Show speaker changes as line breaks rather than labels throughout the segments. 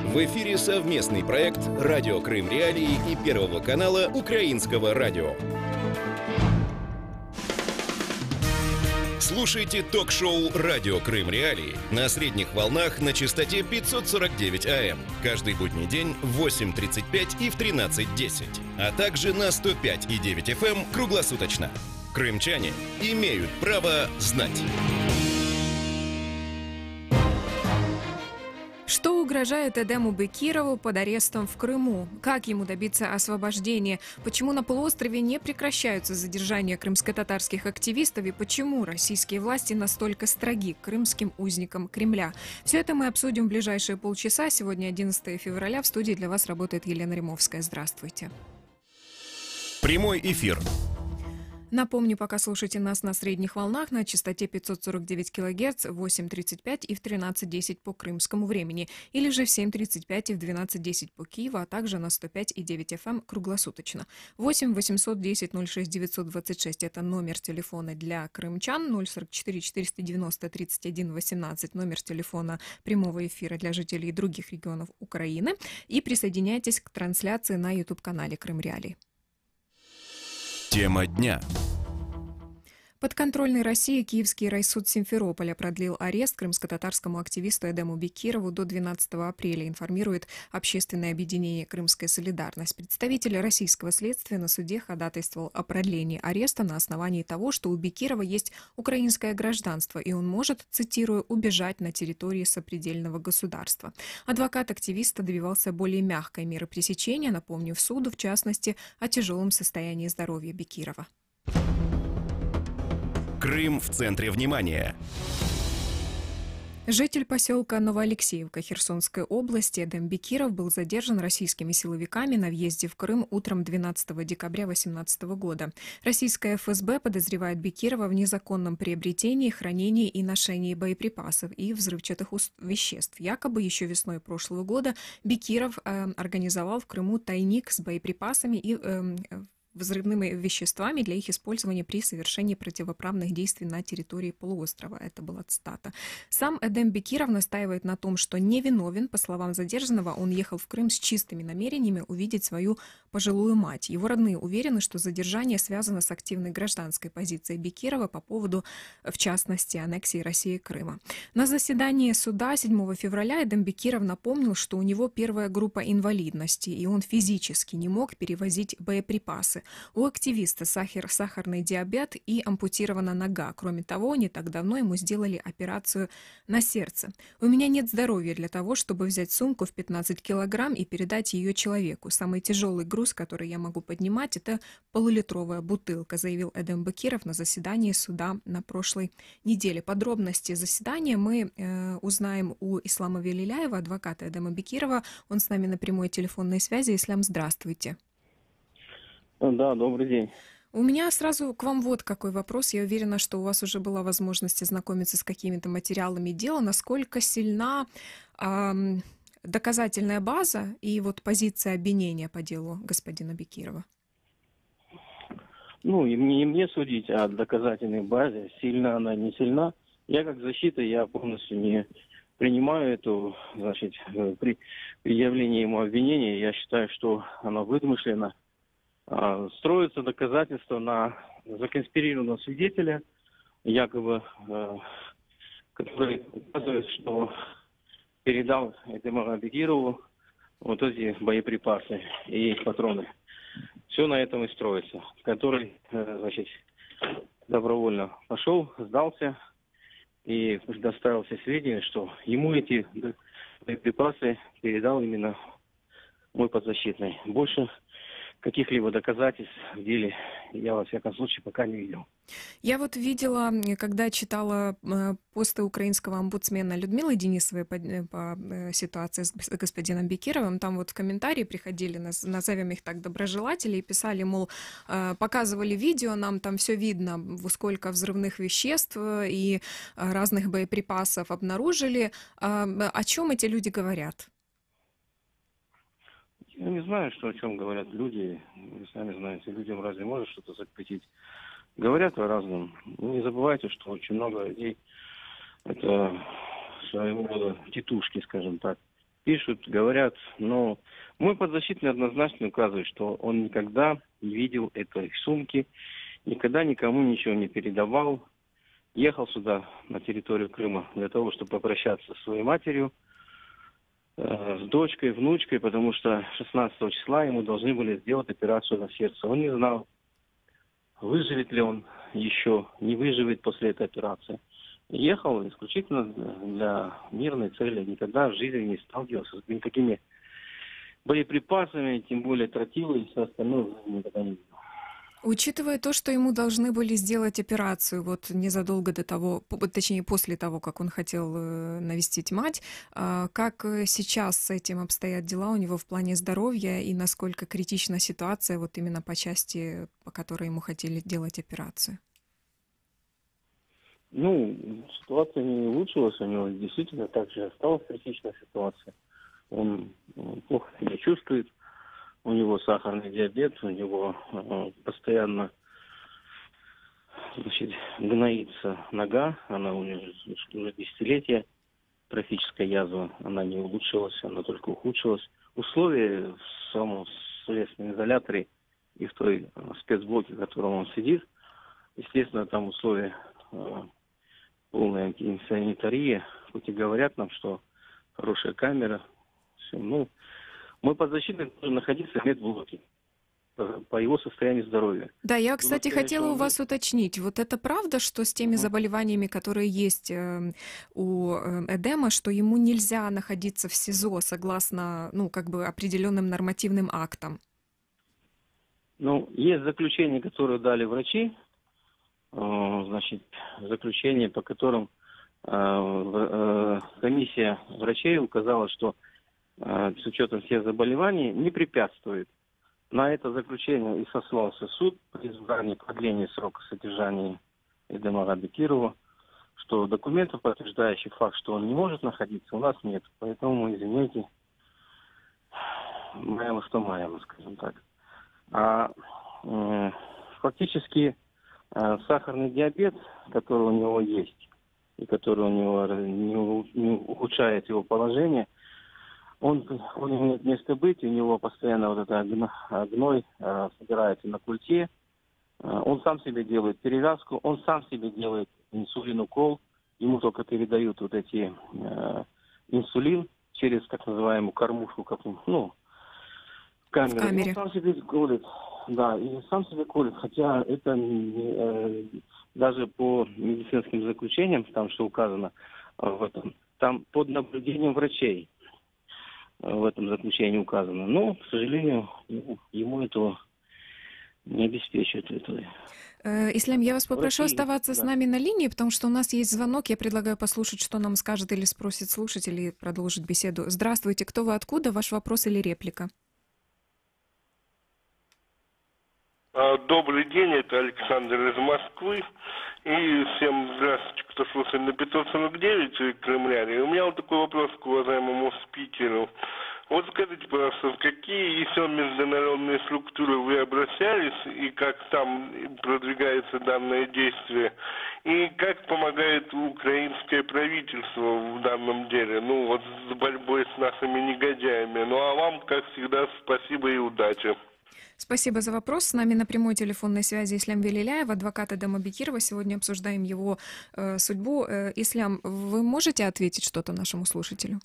В эфире совместный проект «Радио Крым Реалии» и Первого канала Украинского радио. Слушайте ток-шоу «Радио Крым Реалии» на средних волнах на частоте 549 АМ каждый будний день в 8:35 и в 13:10, а также на 105,9 FM круглосуточно. Крымчане имеют право знать.
Что угрожает Эдему Бекирову под арестом в Крыму? Как ему добиться освобождения? Почему на полуострове не прекращаются задержания крымско-татарских активистов? И почему российские власти настолько строги к крымским узникам Кремля? Все это мы обсудим в ближайшие полчаса. Сегодня 11 февраля. В студии для вас работает Елена Римовская. Здравствуйте.
Прямой эфир.
Напомню, пока слушайте нас на средних волнах на частоте 549 кГц в 8:35 и в 13:10 по крымскому времени, или же в 7:35 и в 12:10 по Киеву, а также на 105,9 FM круглосуточно. 8 810 06 926 – это номер телефона для крымчан, 044 490 31 18 – номер телефона прямого эфира для жителей других регионов Украины. И присоединяйтесь к трансляции на YouTube-канале Крым Реалии.
Тема дня.
Подконтрольный России Киевский райсуд Симферополя продлил арест крымско-татарскому активисту Эдему Бекирову до 12 апреля, информирует общественное объединение «Крымская солидарность». Представитель российского следствия на суде ходатайствовал о продлении ареста на основании того, что у Бекирова есть украинское гражданство, и он может, цитирую, убежать на территории сопредельного государства. Адвокат активиста добивался более мягкой меры пресечения, напомнив суду, в частности, о тяжелом состоянии здоровья Бекирова.
Крым в центре внимания.
Житель поселка Новоалексеевка Херсонской области Эдем Бекиров был задержан российскими силовиками на въезде в Крым утром 12 декабря 2018 года. Российская ФСБ подозревает Бекирова в незаконном приобретении, хранении и ношении боеприпасов и взрывчатых веществ. Якобы еще весной прошлого года Бекиров организовал в Крыму тайник с боеприпасами и взрывными веществами для их использования при совершении противоправных действий на территории полуострова. Это была цитата. Сам Эдем Бекиров настаивает на том, что невиновен. По словам задержанного, он ехал в Крым с чистыми намерениями увидеть свою пожилую мать. Его родные уверены, что задержание связано с активной гражданской позицией Бекирова по поводу, в частности, аннексии России Крыма. На заседании суда 7 февраля Эдем Бекиров напомнил, что у него первая группа инвалидности, и он физически не мог перевозить боеприпасы. У активиста сахарный диабет и ампутирована нога. Кроме того, не так давно ему сделали операцию на сердце. «У меня нет здоровья для того, чтобы взять сумку в 15 килограмм и передать ее человеку. Самый тяжелый груз, который я могу поднимать, это полулитровая бутылка», заявил Эдем Бекиров на заседании суда на прошлой неделе. Подробности заседания мы узнаем у Ислама Велиляева, адвоката Эдема Бекирова. Он с нами на прямой телефонной связи. Ислам, здравствуйте.
Да, добрый день.
У меня сразу к вам вот какой вопрос. Я уверена, что у вас уже была возможность ознакомиться с какими-то материалами дела. Насколько сильна доказательная база и вот позиция обвинения по делу господина Бекирова?
Ну, и не мне судить о доказательной базе, сильна она, не сильна. Я как защита, я полностью не принимаю эту, значит, при предъявлении ему обвинения. Я считаю, что оно вымышленно. Строятся доказательства на законспирированного свидетеля, якобы, который указывает, что передал этому Бекирову вот эти боеприпасы и патроны. Все на этом и строится. Который, значит, добровольно пошел, сдался и доставил все сведения, что ему эти боеприпасы передал именно мой подзащитный. Больше каких-либо доказательств в деле я, во всяком случае, пока не видел.
Я вот видела, когда читала посты украинского омбудсмена Людмилы Денисовой по ситуации с господином Бекировым, там вот в комментарии приходили, назовем их так, доброжелатели, и писали, мол, показывали видео, нам там все видно, сколько взрывных веществ и разных боеприпасов обнаружили. О чем эти люди говорят?
Я не знаю, о чем говорят люди. Вы сами знаете, людям разве можно что-то запретить? Говорят о разном. Не забывайте, что очень много людей, это своего рода тетушки, скажем так, пишут, говорят, но мой подзащитный однозначно указывает, что он никогда не видел этой сумки, никогда никому ничего не передавал. Ехал сюда, на территорию Крыма, для того, чтобы попрощаться со своей матерью, с дочкой, внучкой, потому что 16 числа ему должны были сделать операцию на сердце. Он не знал, выживет ли он еще, не выживет после этой операции. Ехал исключительно для мирной цели, никогда в жизни не сталкивался с никакими боеприпасами, тем более тротилы и все остальное никогда не видел.
Учитывая то, что ему должны были сделать операцию вот незадолго до того, точнее после того, как он хотел навестить мать, как сейчас с этим обстоят дела у него в плане здоровья и насколько критична ситуация вот именно по части, по которой ему хотели делать операцию?
Ну, ситуация не улучшилась, у него действительно также осталась критичная ситуация. Он плохо себя чувствует. У него сахарный диабет, у него постоянно, значит, гноится нога, она у него уже десятилетия, трофическая язва, она не улучшилась, она только ухудшилась. Условия в самом следственном изоляторе и в той спецблоке, в котором он сидит, естественно, там условия полная антисанитария, хоть и говорят нам, что хорошая камера, все, ну, мой подзащитный должен находиться в медблоке по его состоянию здоровья.
Да, я, кстати, хотела у вас уточнить, вот это правда, что с теми заболеваниями, которые есть у Эдема, что ему нельзя находиться в СИЗО согласно, ну, как бы определенным нормативным актам?
Ну, есть заключение, которое дали врачи, значит, заключение, по которым комиссия врачей указала, что с учетом всех заболеваний не препятствует. На это заключение и сослался суд при избрании продления срока содержания Эдема Бекирова, что документов, подтверждающих факт, что он не может находиться, у нас нет. Поэтому, извините, маемо что маемо, скажем так. Фактически сахарный диабет, который у него есть, и который у него не ухудшает его положение, у него нет места быть, у него постоянно вот это гной собирается на культе. Он сам себе делает перевязку, он сам себе делает инсулин-укол. Ему только передают вот эти инсулин через так называемую кормушку, как, ну, камеру. В камере. Он сам себе колет, да, и сам себе колет, хотя это даже по медицинским заключениям, там что указано в этом, там под наблюдением врачей. В этом заключении указано. Но, к сожалению, ему этого не обеспечивают.
Ислам, я вас попрошу оставаться с нами на линии, потому что у нас есть звонок. Я предлагаю послушать, что нам скажет или спросит слушатель, и продолжить беседу. Здравствуйте, кто вы, откуда? Ваш вопрос или реплика?
Добрый день, это Александр из Москвы. И всем здравствуйте, кто слушает на 549 Крымляне. У меня вот такой вопрос к уважаемому спикеру. Вот скажите, пожалуйста, в какие еще международные структуры вы обращались и как там продвигается данное действие? И как помогает украинское правительство в данном деле? Ну вот с борьбой с нашими негодяями. Ну а вам, как всегда, спасибо и удачи.
Спасибо за вопрос. С нами на прямой телефонной связи Ислам Велиляев, адвокат Эдема Бекирова. Сегодня обсуждаем его судьбу. Ислам, вы можете ответить что-то нашему слушателю?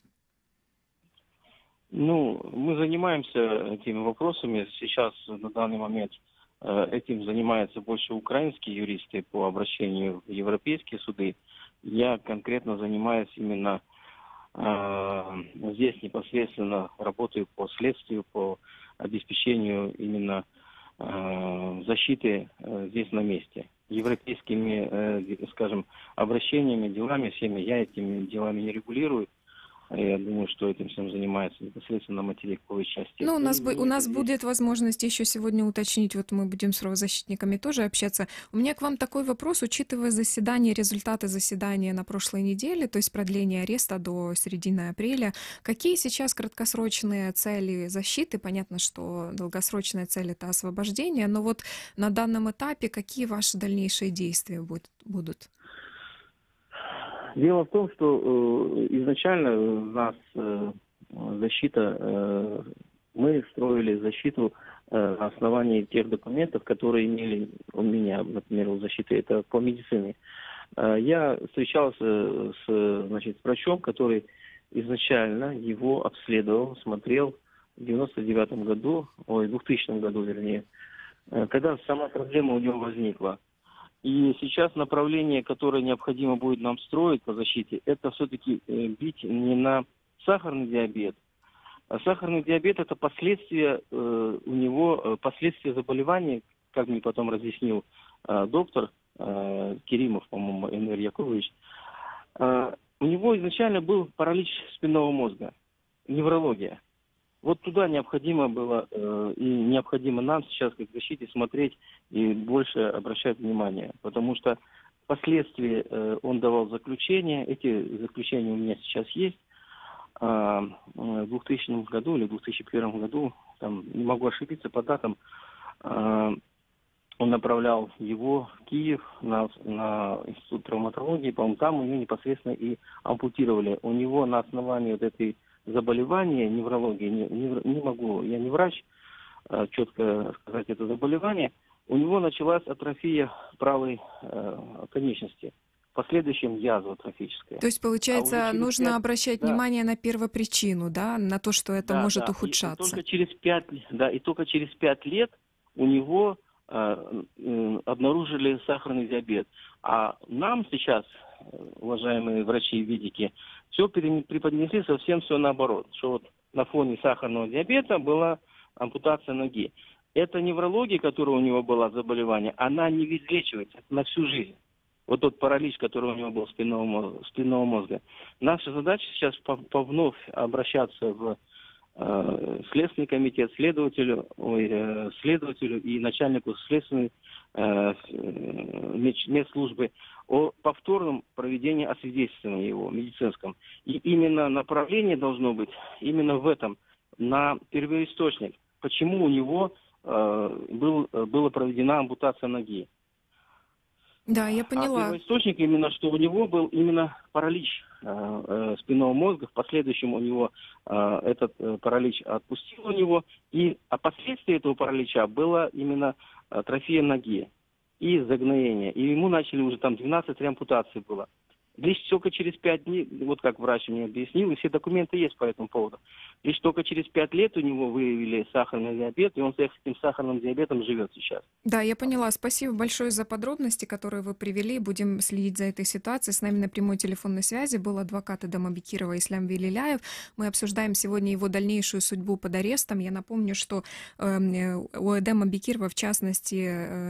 Ну, мы занимаемся этими вопросами. Сейчас, на данный момент, этим занимаются больше украинские юристы по обращению в европейские суды. Я конкретно занимаюсь именно здесь непосредственно, работаю по следствию, по обеспечению именно защиты здесь на месте. Европейскими, скажем, обращениями, делами всеми я этими делами не регулирую. Я думаю, что этим всем занимается непосредственно материковой части.
Ну, у нас будет возможность еще сегодня уточнить, вот мы будем с правозащитниками тоже общаться. У меня к вам такой вопрос, учитывая результаты заседания на прошлой неделе, то есть продление ареста до середины апреля, какие сейчас краткосрочные цели защиты? Понятно, что долгосрочная цель — это освобождение, но вот на данном этапе какие ваши дальнейшие действия будут?
Дело в том, что изначально нас защита, мы строили защиту на основании тех документов, которые имели у меня, например, у защиты, это по медицине. Я встречался с врачом, который изначально его обследовал, смотрел в 99-м году, в 2000 году, вернее, когда сама проблема у него возникла. И сейчас направление, которое необходимо будет нам строить по защите, это все-таки бить не на сахарный диабет. А сахарный диабет – это последствия у него, последствия заболевания, как мне потом разъяснил доктор Керимов, по-моему, Энвер Яковлевич. У него изначально был паралич спинного мозга, неврология. Вот туда необходимо было, и необходимо нам сейчас, как защите, смотреть и больше обращать внимание. Потому что впоследствии он давал заключения, эти заключения у меня сейчас есть. В 2000 году или 2001 году, там, не могу ошибиться по датам, он направлял его в Киев на институт травматологии, по-моему, там у него непосредственно и ампутировали. У него на основании вот этой заболевания, неврологии, не могу, я не врач, четко сказать это заболевание, у него началась атрофия правой конечности. В последующем язва атрофическая.
То есть, получается, нужно обращать внимание на первопричину, да, на то, что это может ухудшаться.
И только через 5 лет у него обнаружили сахарный диабет. А нам сейчас, уважаемые врачи и медики, все преподнесли совсем все наоборот. Что вот на фоне сахарного диабета была ампутация ноги. Эта неврология, которая у него была, заболевание, она не излечивается на всю жизнь. Вот тот паралич, который у него был спинного мозга. Наша задача сейчас вновь обращаться в Следственный комитет, следователю и начальнику следственной медслужбы о повторном проведении освидетельствования его медицинском. И именно направление должно быть именно в этом, на первоисточник. Почему у него была проведена ампутация ноги.
Да, я поняла.
А первоисточник именно, что у него был именно паралич спинного мозга. В последующем у него этот паралич отпустил у него. А последствия этого паралича было именно атрофия ноги и загноение. И ему начали уже там 12 реампутаций было. Лишь только через 5 дней, вот как врач мне объяснил, и все документы есть по этому поводу. Лишь только через 5 лет у него выявили сахарный диабет, и он с этим сахарным диабетом живет сейчас.
Да, я поняла. Спасибо большое за подробности, которые вы привели. Будем следить за этой ситуацией. С нами на прямой телефонной связи был адвокат Эдема Бекирова Ислам Велиляев. Мы обсуждаем сегодня его дальнейшую судьбу под арестом. Я напомню, что у Эдема Бекирова, в частности,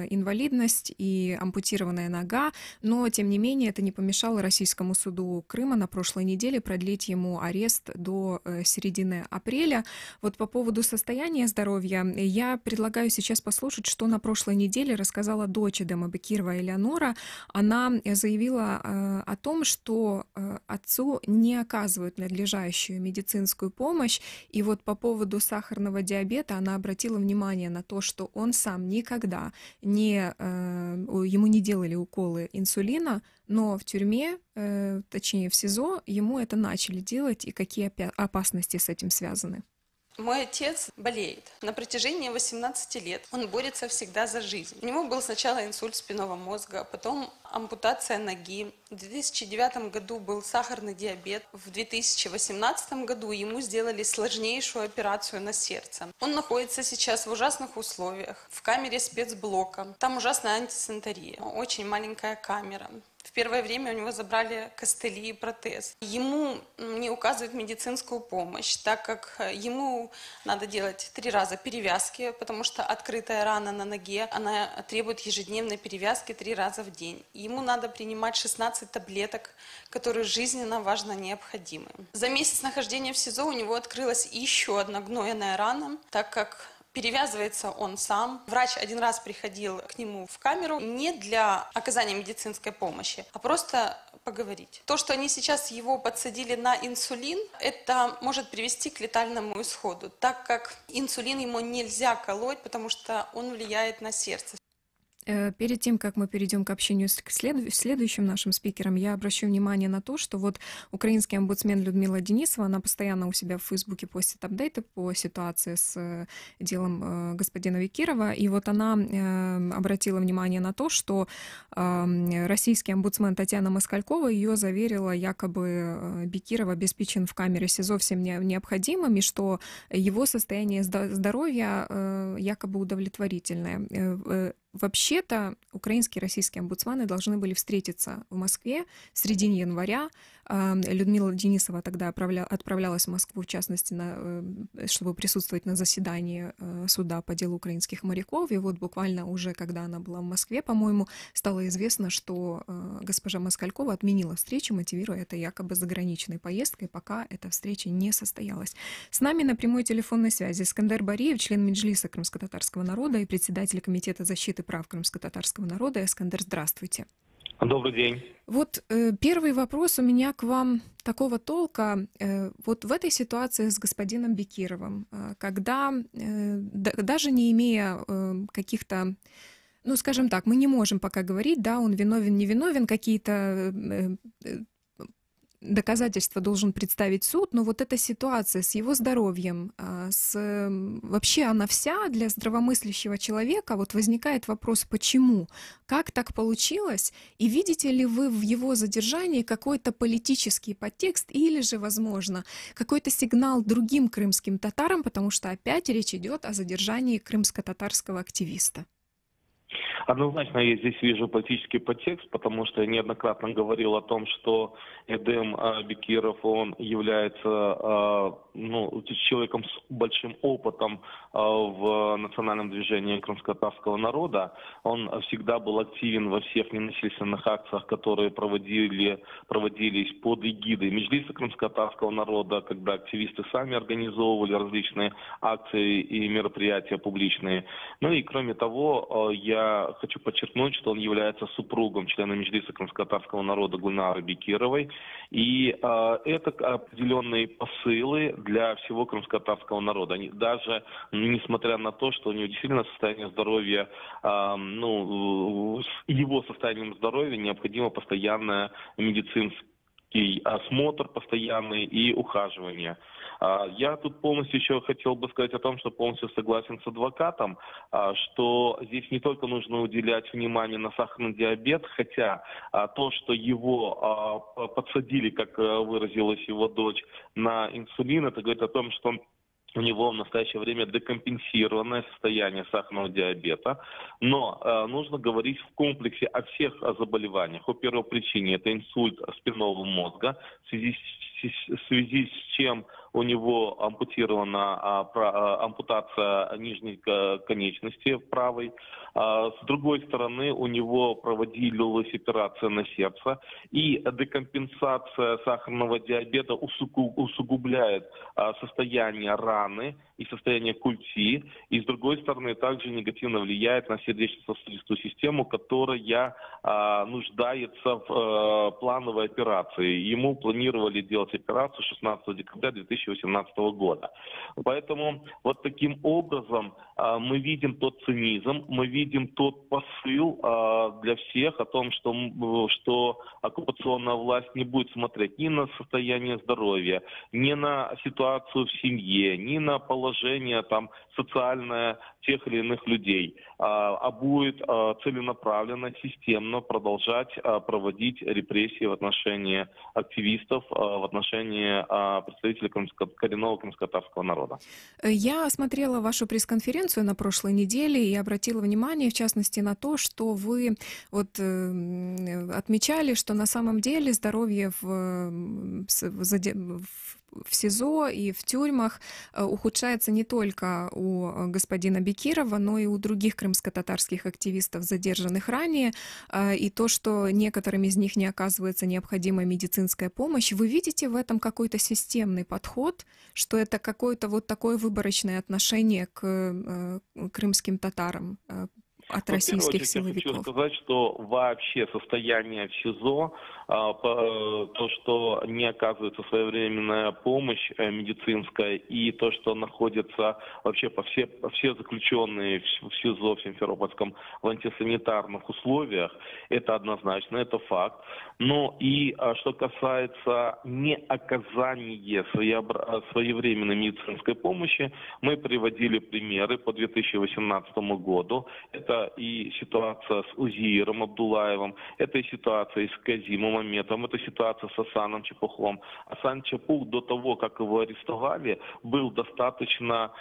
инвалидность и ампутированная нога, но, тем не менее, это не помешало Российскому суду Крыма на прошлой неделе продлить ему арест до середины апреля. Вот по поводу состояния здоровья я предлагаю сейчас послушать, что на прошлой неделе рассказала дочь Эдема Бекирова Элеонора. Она заявила о том, что отцу не оказывают надлежащую медицинскую помощь. И вот по поводу сахарного диабета она обратила внимание на то, что он сам никогда ему не делали уколы инсулина, но в тюрьме, точнее в СИЗО, ему это начали делать, и какие опасности с этим связаны.
Мой отец болеет на протяжении 18 лет. Он борется всегда за жизнь. У него был сначала инсульт спинного мозга, потом ампутация ноги. В 2009 году был сахарный диабет. В 2018 году ему сделали сложнейшую операцию на сердце. Он находится сейчас в ужасных условиях, в камере спецблока. Там ужасная антисанитария, очень маленькая камера. В первое время у него забрали костыли и протез. Ему не указывают медицинскую помощь, так как ему надо делать 3 раза перевязки, потому что открытая рана на ноге, она требует ежедневной перевязки 3 раза в день. Ему надо принимать 16 таблеток, которые жизненно важно необходимы. За месяц нахождения в СИЗО у него открылась еще одна гнойная рана, так как перевязывается он сам. Врач 1 раз приходил к нему в камеру не для оказания медицинской помощи, а просто поговорить. То, что они сейчас его подсадили на инсулин, это может привести к летальному исходу, так как инсулин ему нельзя колоть, потому что он влияет на сердце.
Перед тем, как мы перейдем к общению с следующим нашим спикером, я обращу внимание на то, что вот украинский омбудсмен Людмила Денисова, она постоянно у себя в Фейсбуке постит апдейты по ситуации с делом господина Бекирова, и вот она обратила внимание на то, что российский омбудсмен Татьяна Москалькова ее заверила, якобы Бекиров обеспечен в камере СИЗО всем необходимым, и что его состояние здоровья якобы удовлетворительное. Вообще-то украинские и российские омбудсмены должны были встретиться в Москве в середине января. Людмила Денисова тогда отправлялась в Москву, в частности, чтобы присутствовать на заседании суда по делу украинских моряков. И вот буквально уже, когда она была в Москве, по-моему, стало известно, что госпожа Москалькова отменила встречу, мотивируя это якобы заграничной поездкой, пока эта встреча не состоялась. С нами на прямой телефонной связи Искандер Бариев, член Меджлиса крымско-татарского народа и председатель Комитета защиты прав крымско-татарского народа. Искандер, здравствуйте.
Добрый день.
Вот первый вопрос у меня к вам такого толка. Вот в этой ситуации с господином Бекировым, когда даже не имея каких-то, ну, скажем так, мы не можем пока говорить, да, он виновен, не виновен, какие-то доказательства должен представить суд, но вот эта ситуация с его здоровьем, вообще она вся для здравомыслящего человека, вот возникает вопрос, почему, как так получилось, и видите ли вы в его задержании какой-то политический подтекст или же, возможно, какой-то сигнал другим крымским татарам, потому что опять речь идет о задержании крымско-татарского активиста?
Однозначно я здесь вижу политический подтекст, потому что я неоднократно говорил о том, что Эдем Бекиров, он является человеком с большим опытом в национальном движении крымско-татарского народа. Он всегда был активен во всех ненасильственных акциях, которые проводились под эгидой Меджлиса крымско-татарского народа, когда активисты сами организовывали различные акции и мероприятия публичные. Ну и кроме того, я хочу подчеркнуть, что он является супругом члена Меджлиса крымско-татарского народа Гульнары Бекировой. И это определенные посылы для всего крымско-татарского народа. Даже несмотря на то, что у него действительно состояние здоровья, его состоянием здоровья необходимо постоянное медицинский осмотр постоянный и ухаживание. Я тут полностью еще хотел бы сказать о том, что полностью согласен с адвокатом, что здесь не только нужно уделять внимание на сахарный диабет, хотя то, что его подсадили, как выразилась его дочь, на инсулин, это говорит о том, что у него в настоящее время декомпенсированное состояние сахарного диабета, но нужно говорить в комплексе о всех заболеваниях. О первой причине это инсульт спинного мозга, в связи с чем у него ампутация нижней конечности правой. С другой стороны, у него проводилась операция на сердце. И декомпенсация сахарного диабета усугубляет состояние раны и состояние культи. И с другой стороны, также негативно влияет на сердечно-сосудистую систему, которая нуждается в плановой операции. Ему планировали делать операцию 16 декабря 2018 года. Поэтому вот таким образом мы видим тот цинизм, мы видим тот посыл для всех о том, что оккупационная власть не будет смотреть ни на состояние здоровья, ни на ситуацию в семье, ни на положение социальное тех или иных людей, а будет целенаправленно, системно продолжать проводить репрессии в отношении активистов, в отношении представителей коренного крымско-татарского народа.
Я смотрела вашу пресс-конференцию на прошлой неделе и обратила внимание, в частности, на то, что вы отмечали, что на самом деле здоровье в СИЗО и в тюрьмах ухудшается не только у господина Бекирова, но и у других крымско-татарских активистов, задержанных ранее, и то, что некоторым из них не оказывается необходимая медицинская помощь. Вы видите в этом какой-то системный подход, что это какое-то вот такое выборочное отношение к крымским татарам от российских силовиков?
Я хочу сказать, что вообще состояние в СИЗО то, что не оказывается своевременная помощь медицинская, и то, что находятся вообще все заключенные в СИЗО в Симферопольском в антисанитарных условиях, это однозначно, это факт. Но и что касается неоказания своевременной медицинской помощи, мы приводили примеры по 2018 году. Это и ситуация с Узииром Абдулаевым, это и ситуация с Казимом Аметом, это ситуация с Асаном Чепухом. Асан Чепух до того, как его арестовали, был достаточно,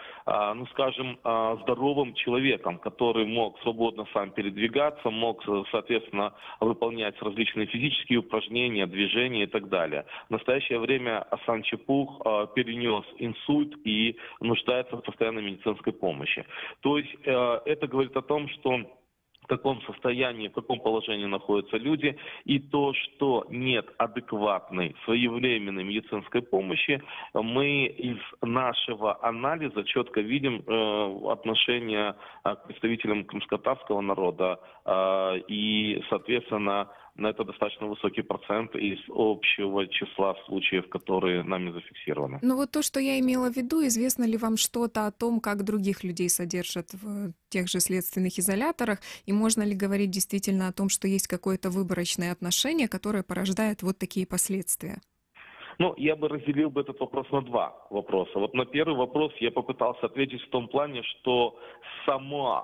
здоровым человеком, который мог свободно сам передвигаться, мог, соответственно, выполнять различные физические упражнения, движения и так далее. В настоящее время Асан Чепух перенес инсульт и нуждается в постоянной медицинской помощи. То есть это говорит о том, что в каком состоянии, в каком положении находятся люди, и то, что нет адекватной, своевременной медицинской помощи, мы из нашего анализа четко видим отношение к представителям крымско-татарского народа, и, соответственно, это достаточно высокий процент из общего числа случаев, которые нами зафиксированы.
Ну вот то, что я имела в виду, известно ли вам что-то о том, как других людей содержат в тех же следственных изоляторах, и можно ли говорить действительно о том, что есть какое-то выборочное отношение, которое порождает вот такие последствия?
Ну, я бы разделил этот вопрос на два вопроса. Вот на первый вопрос я попытался ответить в том плане, что само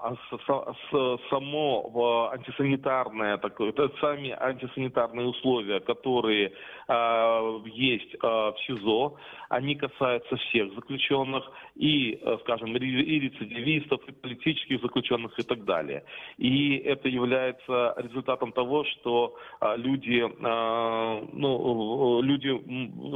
антисанитарное, сами антисанитарные условия, которые есть в СИЗО, они касаются всех заключенных, и, скажем, и рецидивистов, и политических заключенных, и так далее. И это является результатом того, что люди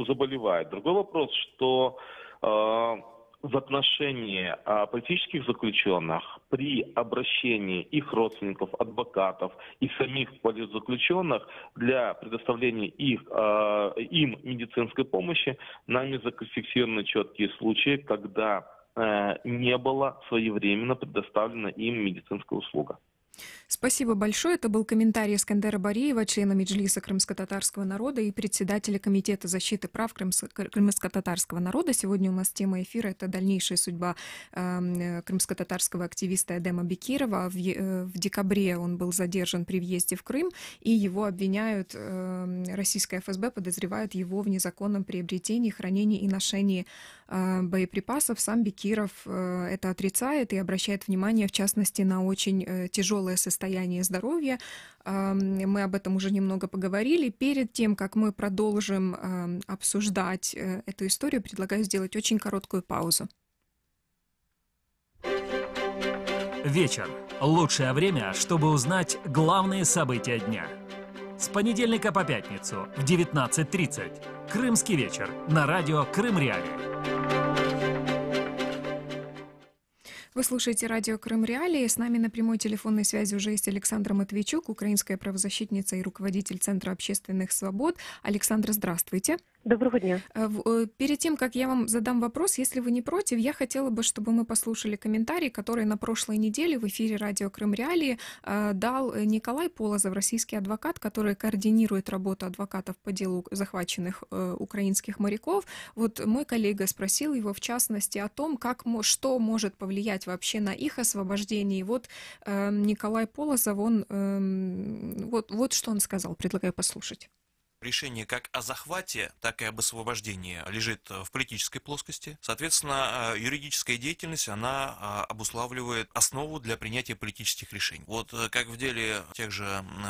заболевают. Другой вопрос, что в отношении политических заключенных при обращении их родственников, адвокатов и самих политзаключенных для предоставления им медицинской помощи нами зафиксированы четкие случаи, когда не была своевременно предоставлена им медицинская услуга.
Спасибо большое. Это был комментарий Искандера Бариева, члена Меджлиса крымско-татарского народа и председателя Комитета защиты прав крымско-татарского народа. Сегодня у нас тема эфира — это дальнейшая судьба крымско-татарского активиста Эдема Бекирова. В декабре он был задержан при въезде в Крым, и его обвиняют, российское ФСБ подозревает его в незаконном приобретении, хранении и ношении боеприпасов. Сам Бекиров это отрицает и обращает внимание, в частности, на очень тяжелое состояние здоровья. Мы об этом уже немного поговорили. Перед тем, как мы продолжим обсуждать эту историю, предлагаю сделать очень короткую паузу.
Вечер. Лучшее время, чтобы узнать главные события дня. С понедельника по пятницу в 19:30. Крымский вечер на радио Крым Реалии.
Вы слушаете радио Крым Реалии. С нами на прямой телефонной связи уже есть Александра Матвейчук, украинская правозащитница и руководитель Центра общественных свобод. Александра, здравствуйте.
Доброго дня.
Перед тем, как я вам задам вопрос, если вы не против, я хотела бы, чтобы мы послушали комментарий, который на прошлой неделе в эфире радио Крым Реалии дал Николай Полозов, российский адвокат, который координирует работу адвокатов по делу захваченных украинских моряков. Вот мой коллега спросил его, в частности, о том, что может повлиять вообще на их освобождение. И вот Николай Полозов, вот что он сказал, предлагаю послушать.
Решение как о захвате, так и об освобождении лежит в политической плоскости. Соответственно, юридическая деятельность, она обуславливает основу для принятия политических решений. Вот как в деле тех же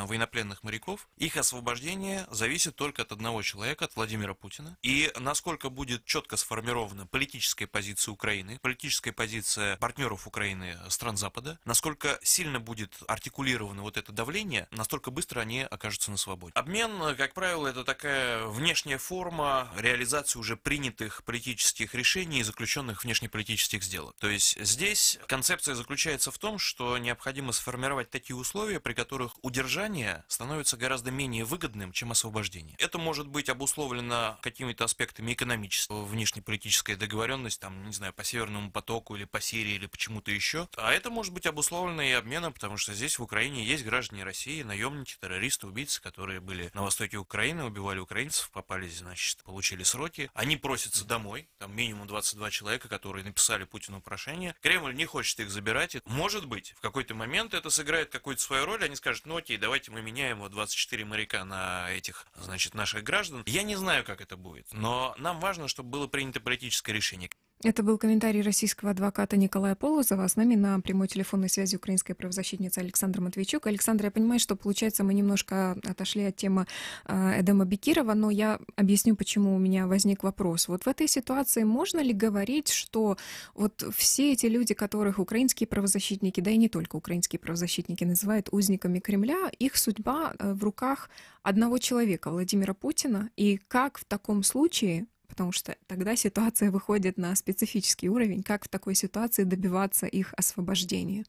военнопленных моряков, их освобождение зависит только от одного человека, от Владимира Путина. И насколько будет четко сформирована политическая позиция Украины, политическая позиция партнеров Украины, стран Запада, насколько сильно будет артикулировано вот это давление, настолько быстро они окажутся на свободе. Обмен, как правило, правило, это такая внешняя форма реализации уже принятых политических решений и заключенных внешнеполитических сделок. То есть здесь концепция заключается в том, что необходимо сформировать такие условия, при которых удержание становится гораздо менее выгодным, чем освобождение. Это может быть обусловлено какими-то аспектами экономического, внешнеполитической договоренности, там, не знаю, по Северному потоку или по Сирии или почему-то еще. А это может быть обусловлено и обменом, потому что здесь в Украине есть граждане России, наемники, террористы, убийцы, которые были на востоке Украины, убивали украинцев, попались, значит, получили сроки. Они просятся домой, там минимум 22 человека, которые написали Путину прошение. Кремль не хочет их забирать. Может быть, в какой-то момент это сыграет какую-то свою роль, они скажут, ну окей, давайте мы меняем вот 24 моряка на этих, значит, наших граждан. Я не знаю, как это будет, но нам важно, чтобы было принято политическое решение.
Это был комментарий российского адвоката Николая Полозова. С нами на прямой телефонной связи украинская правозащитница Александра Матвейчук. Александра, я понимаю, что, получается, мы немножко отошли от темы Эдема Бекирова, но я объясню, почему у меня возник вопрос. Вот в этой ситуации можно ли говорить, что вот все эти люди, которых украинские правозащитники, да и не только украинские правозащитники, называют узниками Кремля, их судьба в руках одного человека, Владимира Путина, и как в таком случае, потому что тогда ситуация выходит на специфический уровень, как в такой ситуации добиваться их освобождения?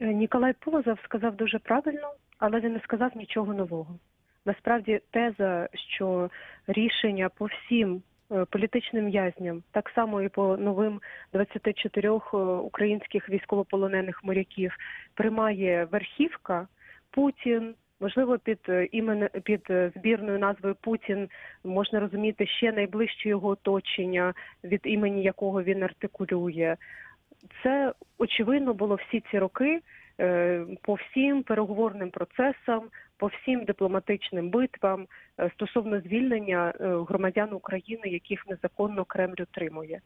Ніколай Полозов сказав дуже правильно, але він не сказав нічого нового. Насправді теза, що рішення по всім політичним в'язням, так само і по новим 24 українських військовополонених моряків, приймає верхівка, Путін, можливо, під збірною назвою Путін можна розуміти ще найближче його оточення, від імені якого він артикулює. Це, очевидно, було всі ці роки по всім переговорним процесам, по всім дипломатичним битвам стосовно звільнення громадян України, яких незаконно Кремль утримує.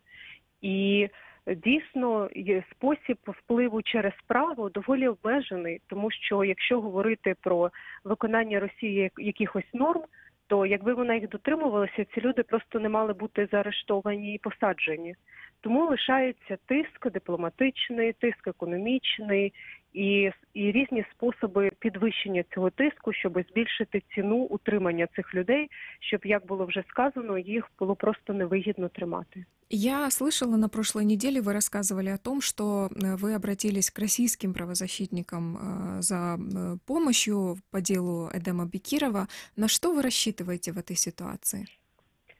І дійсно, спосіб впливу через право доволі обмежений, тому що якщо говорити про виконання Росії якихось норм, то якби вона їх дотримувалася, ці люди просто не мали бути заарештовані і посаджені. Тому лишається тиск дипломатичний, тиск економічний і різні способи підвищення цього тиску, щоб збільшити ціну утримання цих людей, щоб, як було вже сказано, їх було просто невигідно тримати.
Я слышала, на прошлой неделе вы рассказывали о том, что вы обратились к российским правозащитникам за помощью по делу Эдема Бекирова. На что вы рассчитываете в этой ситуации?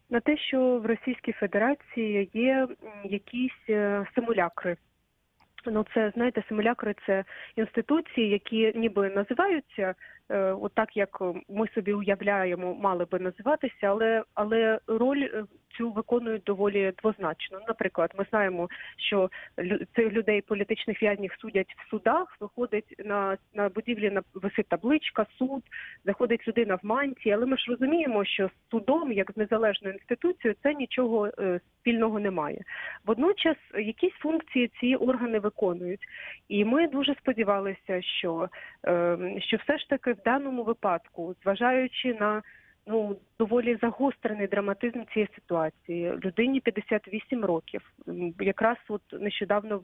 На те, що в Російській Федерації є якісь симулякри. Ну, це, знаєте, симулякри – це інституції, які ніби називаються отак, як ми собі уявляємо, мали би називатися, але роль цю виконують доволі двозначно. Наприклад, ми знаємо, що цих людей, політичних в'язнів, судять в судах, виходить на будівлі, висить табличка, суд, заходить людина в мантії, але ми ж розуміємо, що з судом, як з незалежною інституцією, це нічого спільного немає. Водночас якісь функції ці органи виконують. І ми дуже сподівалися, що все ж таки в даному випадку, зважаючи на доволі загострений драматизм цієї ситуації, людині 58 років, якраз от нещодавно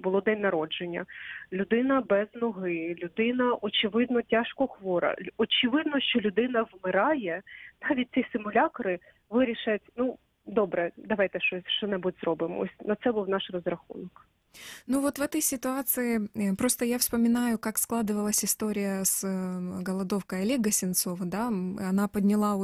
було день народження, людина без ноги, людина, очевидно, тяжко хвора, очевидно, що людина вмирає, навіть ці симулякри вирішать, добре, давайте що-небудь зробимо. Ось на це був наш розрахунок.
Ну вот в этой ситуации, просто я вспоминаю, как складывалась история с голодовкой Олега Сенцова, да, она обратила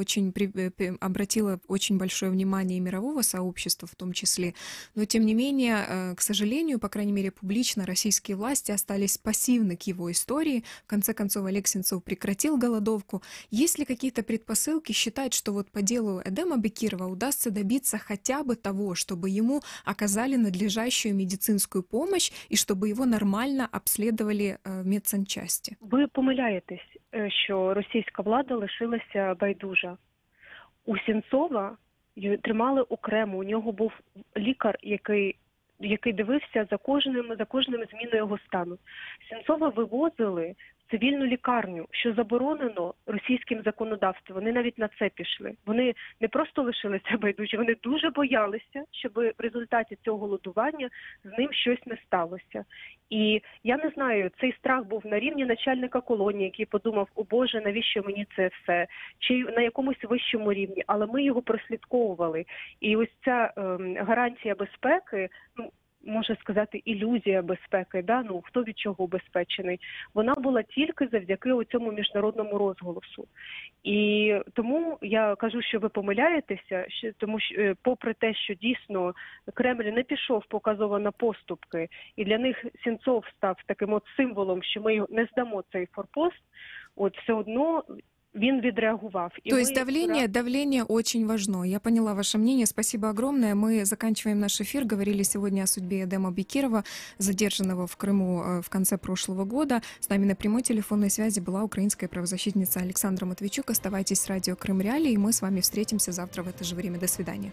очень большое внимание мирового сообщества в том числе, но тем не менее, к сожалению, по крайней мере публично, российские власти остались пассивны к его истории, в конце концов Олег Сенцов прекратил голодовку. Есть ли какие-то предпосылки считать, что вот по делу Эдема Бекирова удастся добиться хотя бы того, чтобы ему оказали надлежащую медицинскую помощь и чтобы его нормально обследовали в медсанчасті?
Ви помиляєтесь, що російська влада лишилася байдужа. У Сенцова тримали окремо, у нього був лікар, який дивився за кожним зміною його стану. Сенцова вивозили цивільну лікарню, що заборонено російським законодавством. Вони навіть на це пішли. Вони не просто лишилися байдужі, вони дуже боялися, щоб в результаті цього голодування з ним щось не сталося. І я не знаю, цей страх був на рівні начальника колонії, який подумав, о Боже, навіщо мені це все, чи на якомусь вищому рівні, але ми його прослідковували. І ось ця гарантія безпеки, ну, можна сказати, ілюзія безпеки, да? Ну, хто від чого убезпечений, вона була тільки завдяки цьому міжнародному розголосу. І тому я кажу, що ви помиляєтеся, тому що попри те, що дійсно Кремль не пішов показово на поступки, і для них Сенцов став таким от символом, що ми не здамо цей форпост, от все одно він відреагував.
То есть давление очень важно. Я поняла ваше мнение. Спасибо огромное. Мы заканчиваем наш эфир. Говорили сегодня о судьбе Эдема Бекирова, задержанного в Крыму в конце прошлого года. С нами на прямой телефонной связи была украинская правозащитница Александра Матвейчук. Оставайтесь с радио Крым Реалии, и мы с вами встретимся завтра в это же время. До свидания.